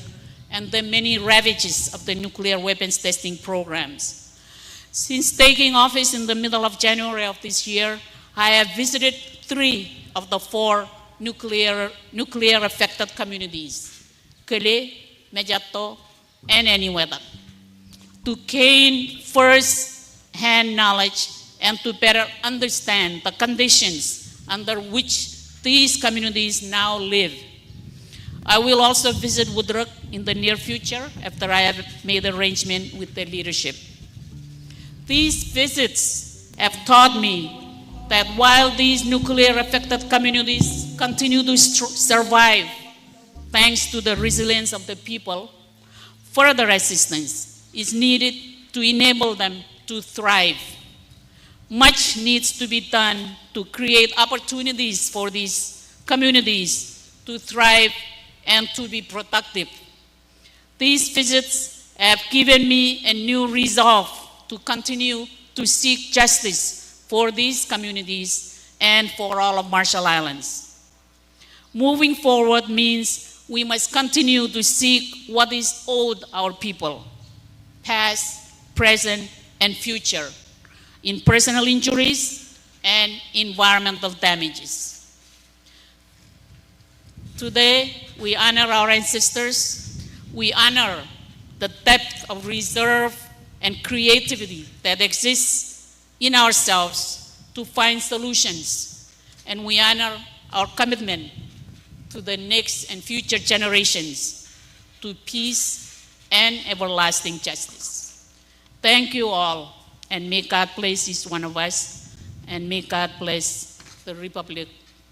and the many ravages of the nuclear weapons testing programs. Since taking office in the middle of January of this year, I have visited 3 of the 4 nuclear affected communities: Kele, mejato, and any weather. To gain first-hand knowledge and to better understand the conditions under which these communities now live. I will also visit Woodruck in the near future after I have made arrangement with the leadership. These visits have taught me that while these nuclear-affected communities continue to survive thanks to the resilience of the people, further assistance is needed to enable them to thrive. Much needs to be done to create opportunities for these communities to thrive and to be productive. These visits have given me a new resolve to continue to seek justice for these communities and for all of Marshall Islands. Moving forward means we must continue to seek what is owed our people, past, present, and future, in personal injuries and environmental damages. Today, we honor our ancestors. We honor the depth of reserve and creativity that exists in ourselves to find solutions. And we honor our commitment to the next and future generations to peace and everlasting justice. Thank you all, and may God bless each one of us, and may God bless the Republic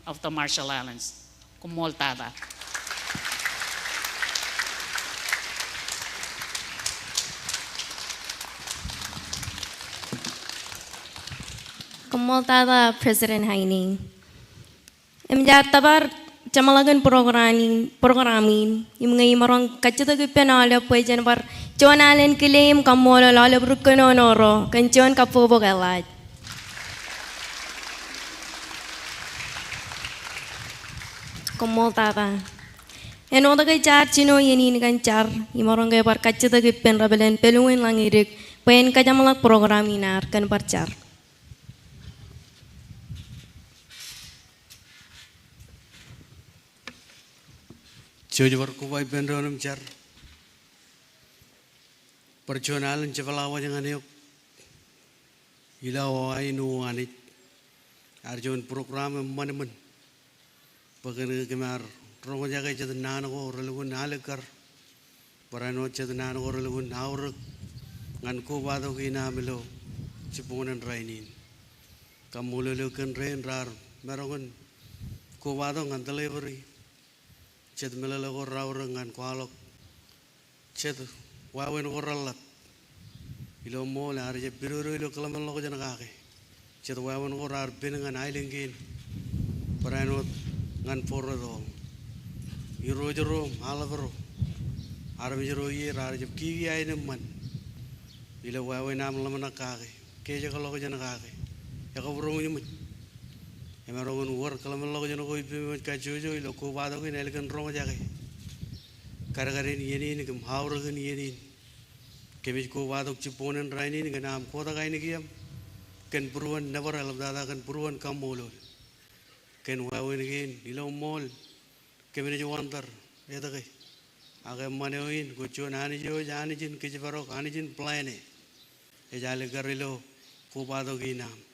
of the Marshall Islands. Kumoltada. Kumoltada President Heine. Imjatabar Jamalagan programin, yung mga imarang kachatag penala pwede bar John Allen kilim kamola lala brukanonoro kan John kapobo galat. Kumoltada. Eno daga jar chino yenin kan jar imarang gay bar kachatag pen rabelen peluin langirik pen kajamalak programinar kan bar jar. Jojo berkubai bendonem jar. Perjuangan cevalawa jangan yuk. Ilawa inu anit. Arjun program mana-mana. Bagai kemar. Rongo jaga jadi nana ko relagun nalekar. Parano jadi nana ko relagun nauruk. Ngan ko bado kina melo. Cipungan rainin. Kamu lelekan rain rar. Merongan ko bado ngan delivery. Chet melala ko raurangan kualok, chet wawen ko ralat, ilo mo la arje biruru ilo kelaman lo ko jana kake, chet wawen ko rar binangan ailingin, peranot ngan porro do, iro jero malavero, armi jero ye rar jeb kiwi aine man, ilo wawen am laman kake, keja kalau ko jana kake, ya ko burung nyumut. Emerongan war kalau melok jono koi pimet kacujo ilo ko bado ko nelkan rongo jaga. Kar-karin yeni kem hauragan yeni. Kemit ko bado ciponen raini ni kenam kota kai ni kiam. Ken puruan never alab dada ken puruan kamolo. Ken wawen again ilo mall. Kemit jawantar eta kai. Aga maneoin ko chon ani jo jani jin kijibarok ani jin plane. E jale garilo ko bado ginam.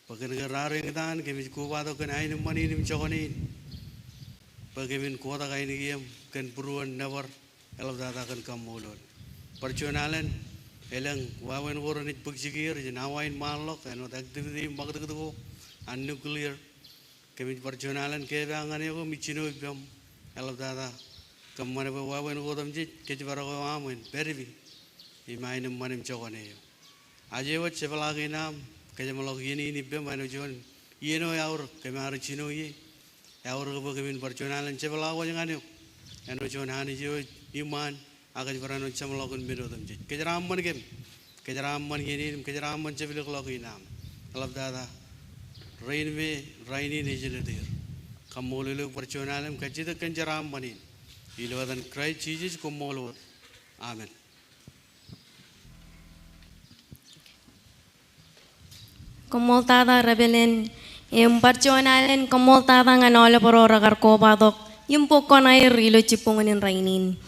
Pakai negara yang kita kami kuat atau kan aini mani ni mencokonin. Pakai min kuat atau aini kiam kan peruan never elok data kan kamulon. Perjuangan elang wawen orang ni puksikir jenawain malok anu aktiviti maksud itu an nuclear kami perjuangan kebangan itu micino biam elok data kemana wawen orang jit kejibarak wamen beribi imain mani mencokonin. Aje wat sebelagi nam. Kaya malah ini be mana jual, ini no yaur, kami harus cino ye, yaur kepo kami perjuangan cebala awa jangan yuk, anu jual hani jual iman, agak jualan no cebala kun biro tamjid, kejaran kami, kejaran ini, kejaran cebala kalau inam, kalau dah rain ini jadi dia, kamu lalu perjuangan kecil tu kejaran ini, iladan krai cicis kamu amen. Kumoltada rebelen, perjuangan kumoltada nganola poro ragar ko badok, yung pokon air ilo cipungan rainin.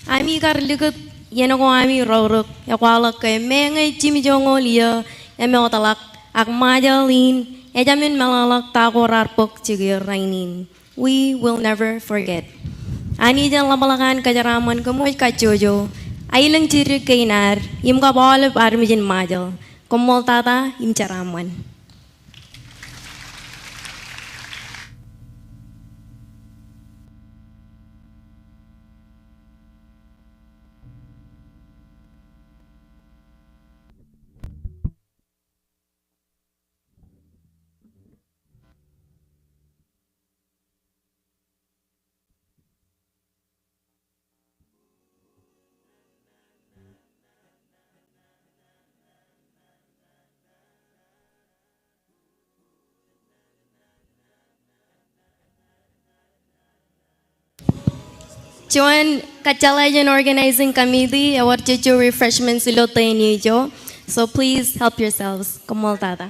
Ami karligut yeno ko ami rorok ya kwala ke menge chimi jongo lia ya me otalak ak majalin ya jamin malalak ta ko rarpok chigir rainin. We will never forget. Ani jan labalakan kajaraman kemoy kajojo. Ailang ciri kainar im ka boleh armijin majal. Komol tata im caraman. Join Kachalayan Organizing Committee, award chuchu refreshments ilote niyo. So please help yourselves. Komol tata.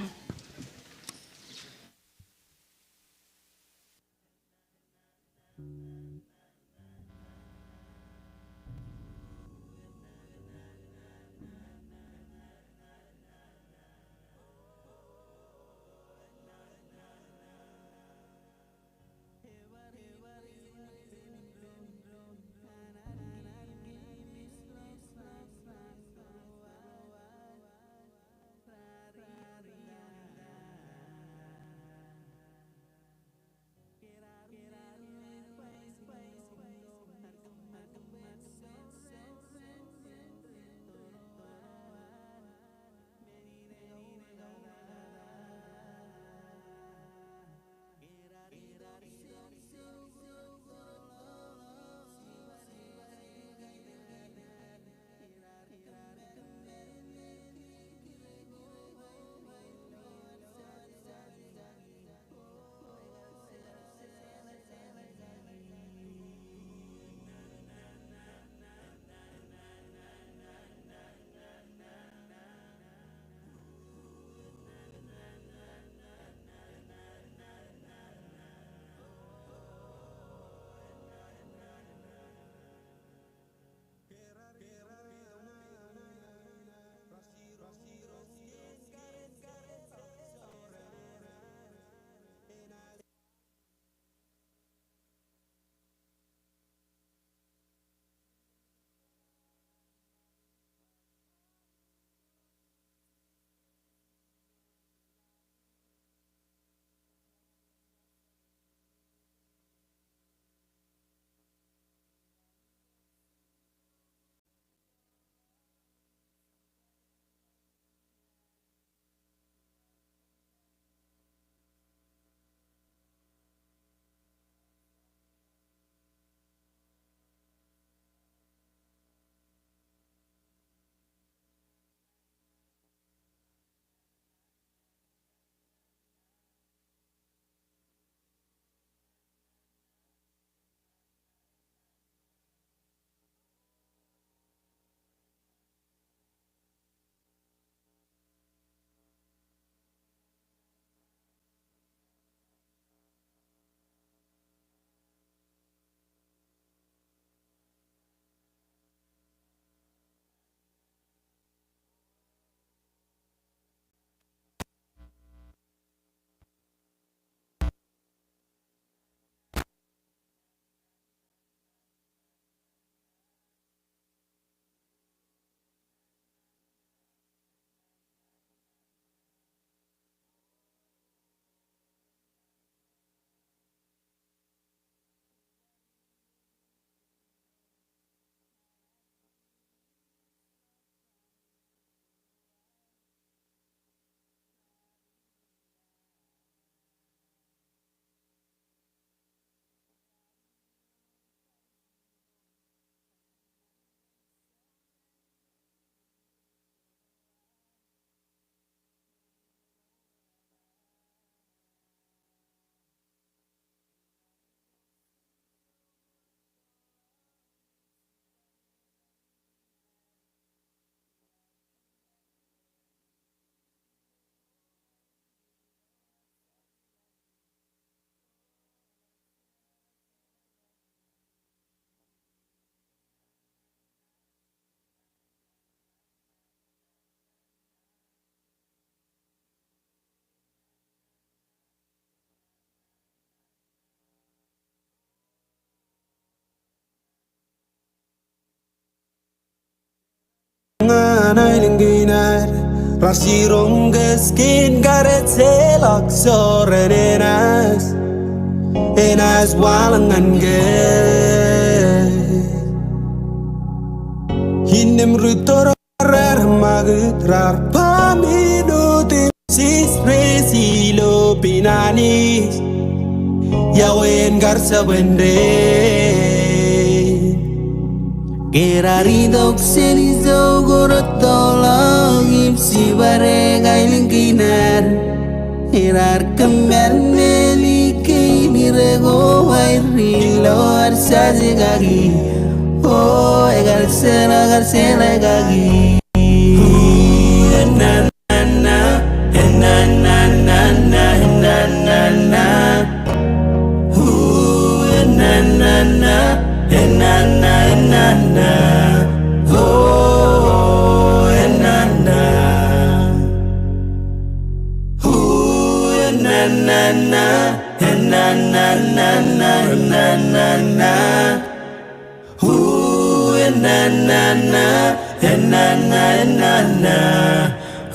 nailinginar Rasirong skin garet selak sorenenas Enas walangan ge Hinem rutoro rar magutrar pamidutim sis resilo pinanis Yawen garsa wende Gerarido xelizo gorotolo Gipsi bare gailinginar Hirar kemen melike Nirego wairilo arsazi gagi Oh egar sela gagi Na na na na na na na na na na na na na na na na na oh na na na na na na na na na na na na na na na na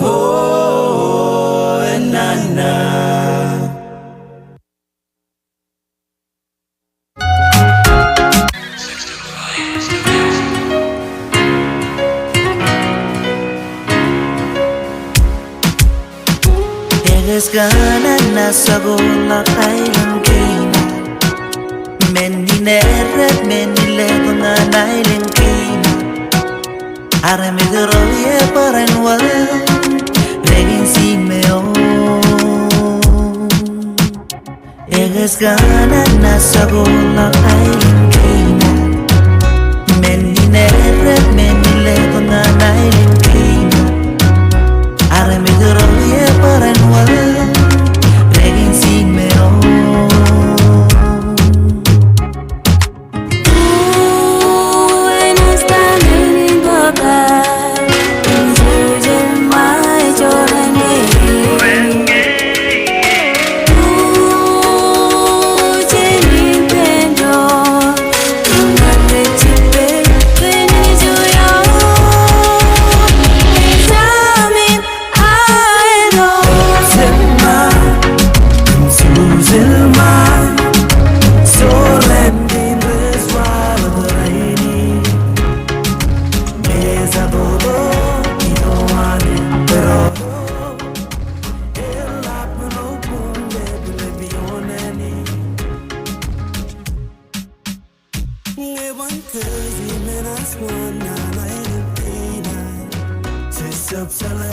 oh na na Gana nasa gola kailang kina Mendineret mendile kuna nailing kina Aramidro ye parenwa Regin si meo Eges gana nasa gola kailang kina Mendineret mendile kuna nailing kina Aramidro ye parenwa Cause